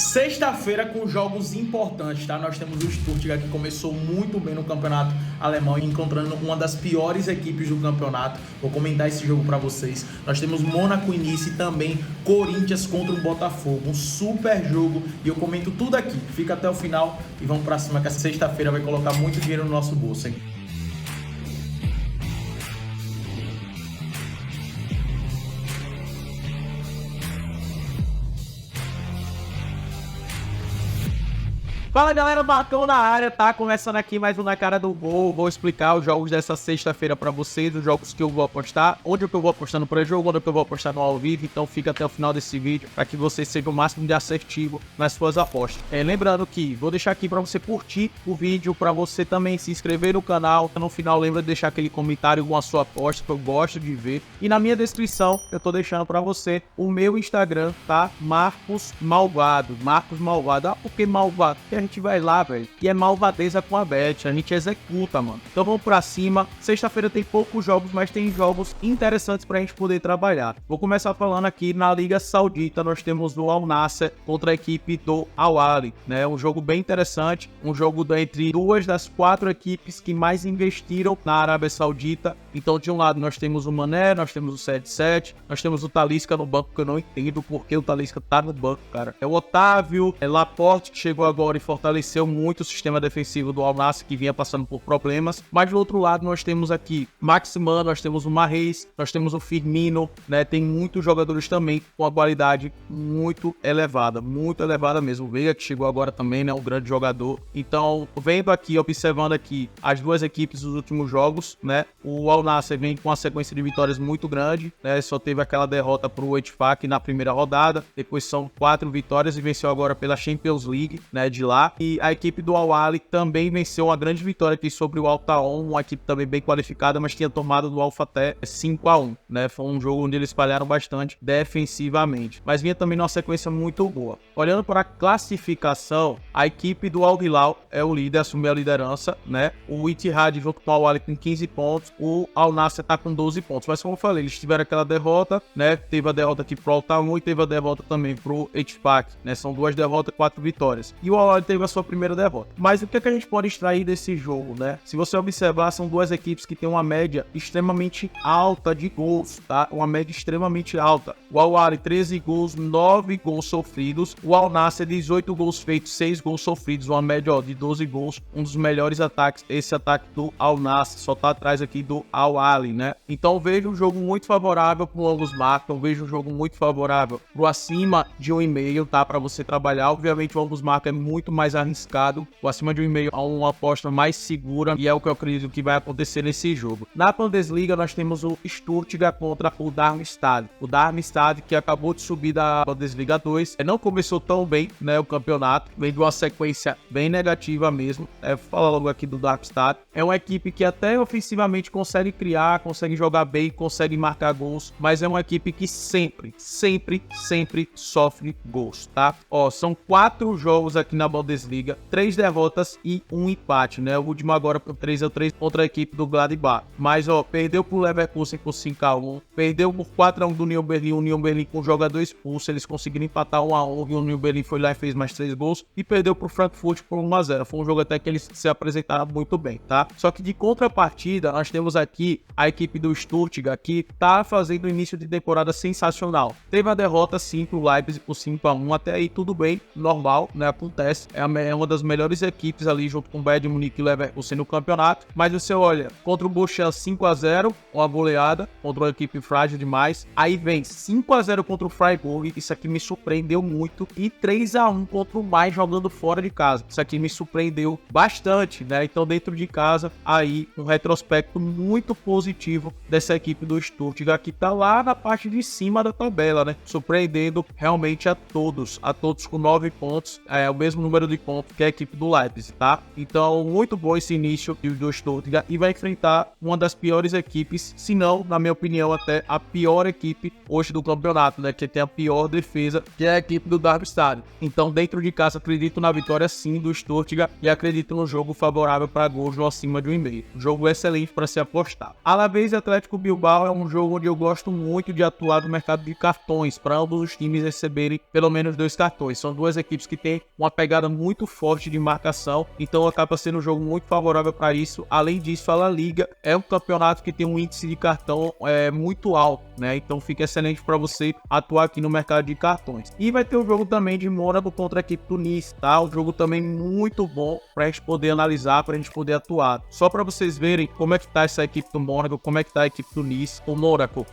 Sexta-feira com jogos importantes, tá? Nós temos o Stuttgart que começou muito bem no campeonato alemão, encontrando uma das piores equipes do campeonato. Vou comentar esse jogo para vocês. Nós temos Mônaco e Nice e também Corinthians contra o Botafogo. Um super jogo e eu comento tudo aqui. Fica até o final e vamos para cima que a sexta-feira vai colocar muito dinheiro no nosso bolso, hein? Fala galera, Marcão na área, tá? Começando aqui mais um Na Cara do Gol. Vou explicar os jogos dessa sexta-feira pra vocês, os jogos que eu vou apostar, onde eu vou apostar no pré-jogo, onde eu vou apostar no ao vivo. Então fica até o final desse vídeo pra que vocês sejam o máximo de assertivo nas suas apostas. Lembrando que vou deixar aqui pra você curtir o vídeo, pra você também se inscrever no canal. No final lembra de deixar aquele comentário com a sua aposta que eu gosto de ver. E na minha descrição eu tô deixando pra você o meu Instagram, tá? Marcos Malvado. Marcos Malvado. Ah, por que malvado? Porque a gente vai lá, velho, e é malvadeza com a bet, a gente executa, mano. Então vamos pra cima. Sexta-feira tem poucos jogos, mas tem jogos interessantes pra gente poder trabalhar. Vou começar falando aqui na Liga Saudita, nós temos o Al Nassr contra a equipe do Al Ahly, né? Um jogo bem interessante, um jogo entre duas das quatro equipes que mais investiram na Arábia Saudita. Então de um lado nós temos o Mané, nós temos o 7-7, nós temos o Talisca no banco, que eu não entendo porque o Talisca tá no banco, cara. É o Otávio, é Laporte que chegou agora e fortaleceu muito o sistema defensivo do Al Nassr, que vinha passando por problemas. Mas do outro lado nós temos aqui Maximan, nós temos o Mahrez, nós temos o Firmino, né? Tem muitos jogadores também com a qualidade muito elevada mesmo. O Veiga que chegou agora também, né? Um grande jogador. Então, vendo aqui, observando aqui as duas equipes dos últimos jogos, né? O Al Nassr vem com uma sequência de vitórias muito grande, né? Só teve aquela derrota pro Ettifaq na primeira rodada, depois são 4 vitórias e venceu agora pela Champions League, né? De lá. E a equipe do Al Ahly também venceu uma grande vitória aqui sobre o Al Taon, uma equipe também bem qualificada, mas tinha tomado do Al Fateh 5-1, né? Foi um jogo onde eles falharam bastante defensivamente, mas vinha também numa sequência muito boa. Olhando para a classificação, a equipe do Al Hilal é o líder, assumiu a liderança, né? O Ittihad junto com o Al Ahly com 15 pontos, o Al Nassr tá com 12 pontos, mas como eu falei, eles tiveram aquela derrota, né? Teve a derrota aqui pro Al Taon e teve a derrota também pro Ettifaq, né? São 2 derrotas, 4 vitórias. E o Al Ahly teve a sua primeira derrota. Mas o que é que a gente pode extrair desse jogo, né? Se você observar, são duas equipes que têm uma média extremamente alta de gols, tá? Uma média extremamente alta. O Al Ahly 13 gols, 9 gols sofridos. O Al Nassr 18 gols feitos, 6 gols sofridos, uma média de 12 gols. Um dos melhores ataques, esse ataque do Al Nassr, só tá atrás aqui do Al Ahly, né? Então vejo um jogo muito favorável pro ambos marcam, vejo um jogo muito favorável pro acima de 1,5, tá? Para você trabalhar. Obviamente o ambos marcam é muito mais arriscado, o acima de 1,5 é uma aposta mais segura e é o que eu acredito que vai acontecer nesse jogo. Na Bundesliga nós temos o Stuttgart contra o Darmstadt. O Darmstadt que acabou de subir da Bundesliga 2, não começou tão bem, né, o campeonato, vem de uma sequência bem negativa mesmo. Vou falar logo aqui do Darmstadt. É uma equipe que até ofensivamente consegue criar, consegue jogar bem, consegue marcar gols, mas é uma equipe que sempre sofre gols, tá? Ó, são 4 jogos aqui na Bundesliga, 3 derrotas e 1 empate, né? O último agora por 3-3 contra a equipe do Gladbach. Mas, ó, perdeu pro Leverkusen por 5-1, perdeu por 4-1 do Union Berlin, o Union Berlin com o jogador expulso, eles conseguiram empatar 1-1, e o Union Berlin foi lá e fez mais 3 gols, e perdeu pro Frankfurt por 1-0. Foi um jogo até que eles se apresentaram muito bem, tá? Só que de contrapartida, nós temos aqui a equipe do Stuttgart, que tá fazendo um início de temporada sensacional. Teve a derrota sim pro Leipzig por 5-1, até aí tudo bem, normal, né? Acontece, é uma das melhores equipes ali junto com o Bayern de Munique e Leverkusen no campeonato, mas você olha, contra o Bochum 5-0, uma goleada, contra uma equipe frágil demais, aí vem 5-0 contra o Freiburg, isso aqui me surpreendeu muito, e 3-1 contra o Mainz jogando fora de casa, isso aqui me surpreendeu bastante, né? Então dentro de casa, aí um retrospecto muito positivo dessa equipe do Stuttgart, que tá lá na parte de cima da tabela, né? Surpreendendo realmente a todos com 9 pontos, é o mesmo número número de pontos que é a equipe do Leipzig, tá? Então, muito bom esse início do Stuttgart e vai enfrentar uma das piores equipes, se não, na minha opinião, até a pior equipe hoje do campeonato, né? Que tem a pior defesa, que é a equipe do Darmstadt. Então, dentro de casa, acredito na vitória sim do Stuttgart e acredito no jogo favorável para gols no acima de 1,5. Um jogo excelente para se apostar. Alavés e Atlético Bilbao é um jogo onde eu gosto muito de atuar no mercado de cartões, para ambos os times receberem pelo menos 2 cartões. São duas equipes que têm uma pegada muito forte de marcação, então acaba sendo um jogo muito favorável para isso. Além disso, a La Liga é um campeonato que tem um índice de cartão muito alto, né? Então fica excelente para você atuar aqui no mercado de cartões. E vai ter o jogo também de Mônaco contra a equipe do Nice, tá? Um jogo também muito bom para a gente poder analisar, para a gente poder atuar. Só para vocês verem como é que tá essa equipe do Mônaco, como é que tá a equipe do Nice. O Mônaco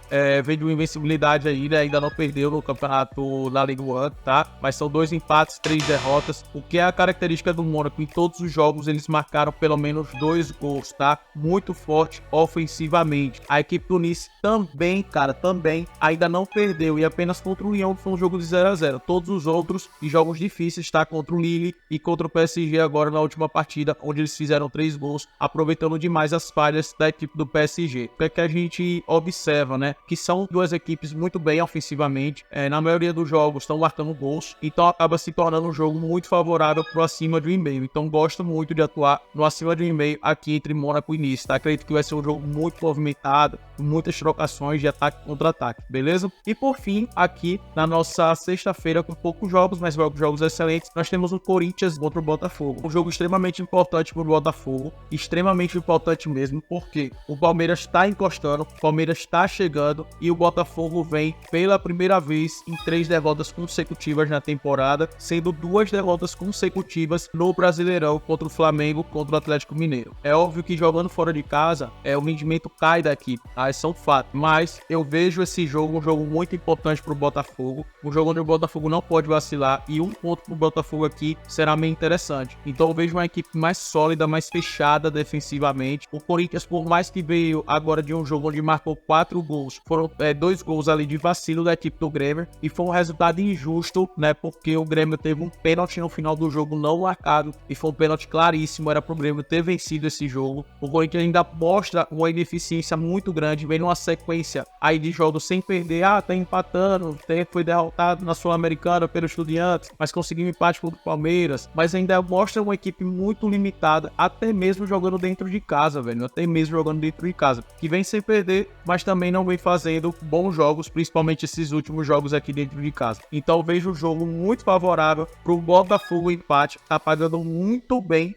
vem de uma invencibilidade aí, né? Ainda não perdeu no campeonato da Ligue 1, tá? Mas são 2 empates, 3 derrotas. O que é a característica do Mônaco? Em todos os jogos eles marcaram pelo menos 2 gols, tá? Muito forte ofensivamente. A equipe do Nice também, cara, também ainda não perdeu e apenas contra o Lyon foi um jogo de 0-0. Todos os outros e jogos difíceis, tá? Contra o Lille e contra o PSG agora na última partida, onde eles fizeram 3 gols, aproveitando demais as falhas da equipe do PSG. O que é que a gente observa, né? Que são duas equipes muito bem ofensivamente. Na maioria dos jogos estão marcando gols, então acaba se tornando um jogo muito favorável pro acima de 1,5. Então gosto muito de atuar no acima de 1,5 aqui entre Mônaco e Nice, tá? Acredito que vai ser um jogo muito movimentado, com muitas trocações de ataque contra ataque, beleza? E por fim, aqui na nossa sexta-feira, com poucos jogos, mas jogos excelentes, nós temos o Corinthians contra o Botafogo. Um jogo extremamente importante pro Botafogo, extremamente importante mesmo, porque o Palmeiras está encostando, o Palmeiras está chegando e o Botafogo vem pela primeira vez em 3 derrotas consecutivas na temporada, sendo 2 derrotas consecutivas no Brasileirão contra o Flamengo, contra o Atlético Mineiro. É óbvio que jogando fora de casa, o rendimento cai da equipe, tá? Isso é um fato, mas eu vejo esse jogo um jogo muito importante pro Botafogo, um jogo onde o Botafogo não pode vacilar e um ponto pro Botafogo aqui será meio interessante. Então eu vejo uma equipe mais sólida, mais fechada defensivamente. O Corinthians, por mais que veio agora de um jogo onde marcou 4 gols, foram 2 gols ali de vacilo da equipe do Grêmio e foi um resultado injusto, né? Porque o Grêmio teve um pênalti no final do jogo não marcado e foi um pênalti claríssimo, era pro Grêmio ter vencido esse jogo. O Corinthians ainda mostra uma ineficiência muito grande, vem numa sequência aí de jogos sem perder, tá empatando, foi derrotado na Sul-Americana pelo Estudiantes, mas conseguiu um empate contra o Palmeiras, mas ainda mostra uma equipe muito limitada, até mesmo jogando dentro de casa, velho, até mesmo jogando dentro de casa, que vem sem perder, mas também não vem fazendo bons jogos, principalmente esses últimos jogos aqui dentro de casa. Então vejo um jogo muito favorável pro Botafogo, empate, tá pagando muito bem,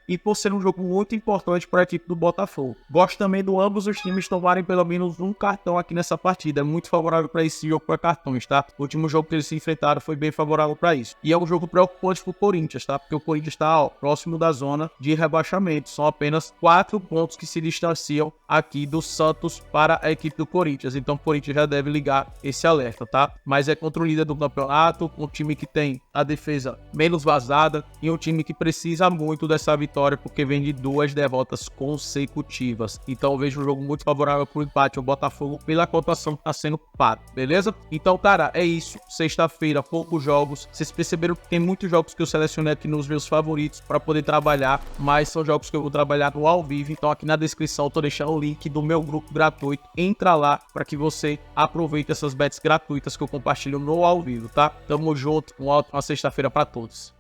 e por ser um jogo muito importante para a equipe do Botafogo. Gosto também do ambos os times tomarem pelo menos um cartão aqui nessa partida, é muito favorável para esse jogo para cartões, tá? O último jogo que eles se enfrentaram foi bem favorável para isso. E é um jogo preocupante pro Corinthians, tá? Porque o Corinthians está próximo da zona de rebaixamento, são apenas 4 pontos que se distanciam aqui do Santos para a equipe do Corinthians, então o Corinthians já deve ligar esse alerta, tá? Mas é contra o líder do campeonato, um time que tem a defesa menos vazada e um time que precisa muito dessa vitória porque vem de 2 derrotas consecutivas. Então eu vejo um jogo muito favorável pro empate, o Botafogo pela cotação que tá sendo pago, beleza? Então, cara, é isso. Sexta-feira, poucos jogos. Vocês perceberam que tem muitos jogos que eu selecionei aqui nos meus favoritos para poder trabalhar, mas são jogos que eu vou trabalhar no ao vivo. Então aqui na descrição eu tô deixando o link do meu grupo gratuito. Entra lá para que você aproveite essas bets gratuitas que eu compartilho no ao vivo, tá? Tamo junto, uma ótima sexta-feira para todos.